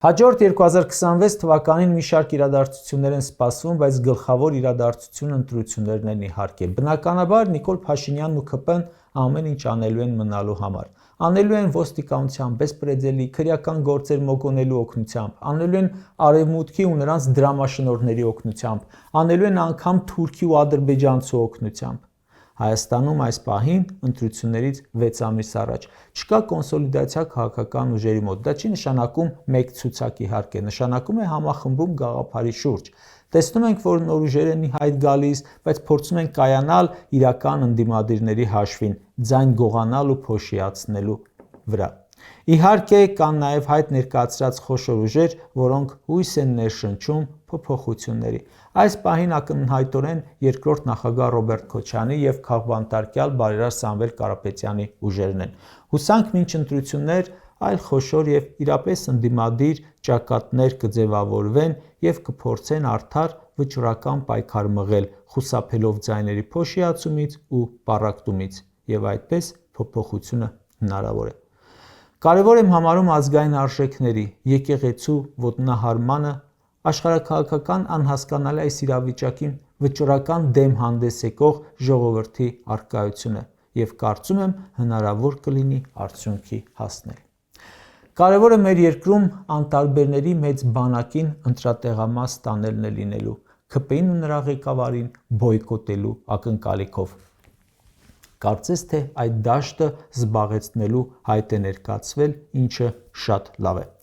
Հաջորդ 2026 թվականին մի շարք իրադարձություններ են սպասվում, բայց գլխավոր իրադարձությունը ընտրություններն են իհարկե։ Բնականաբար Նիկոլ Փաշինյանն ու ՔՊ-ն ամեն ինչ անելու են մնալու համար։ Անելու են ոստիկանության բեսպրեդելի քրեական գործեր մոգոնելու օգնությամբ, անելու են Արևմուտքի ու նրանց դրամաշնորհների օգնությամբ, անելու են անգամ Թուրքի ու Ադրբեջանցու օգնությամբ։ Հայաստանում այս պահին ընտրություններից 6 ամիս առաջ չկա կոնսոլիդացիա քաղաքական ուժերի մոտ։ Դա չի նշանակում մեկ ցուցակ իհարկե, նշանակում է համախմբում գաղափարի շուրջ։ Տեսնում ենք, որ նոր ուժեր են ի հայտ գալիս, բայց փորձում են կայանալ իրական ընդդիմադիրների հաշվին, ձայն գողանալ ու փոշիացնելու վրա։ Իհարկե, կան նաև հայտ ներկայացրած խոշոր ուժեր, որոնք հույս են ներշնչում փոփոխությունների։ Այս պահին ակնհայտորեն երկրորդ նախագահ Ռոբերտ Քոչարյանի եւ քաղբանտարկյալ բարերար Սամվել Կարապետյանի ուժերն են։ Հուսանք մինչ ընտրություններ այլ խոշոր եւ իրապես ընդդիմադիր ճակատներ կձևավորվեն եւ կփորձեն արդար վճռական պայքար մղել, խուսափելով ձայների փոշիացումից ու պառակտումից, եւ այդպես փոփոխությունը հնարավոր է։ Կարևոր եմ համարում ազգային արժեքների, եկեղեցու ոտնահարմանը, աշխարհաքաղաքական անհասկանալի այս իրավիճակին վճռական դեմ հանդես եկող ժողովրդի առկայությունը եւ կարծում եմ հնարավոր կլինի արդյունքի հասնել։ Կարևորը մեր երկրում անտարբերների մեծ բանակին ընտրատեղամաս տանելն է լինելու, ՔՊ-ին ու նրա ղեկավարին բոյկոտելու ակնկալիքով։ Կարծես թե այդ դաշտը զբաղեցնելու հայտ է ներկայացվել, ինչը շատ լավ է։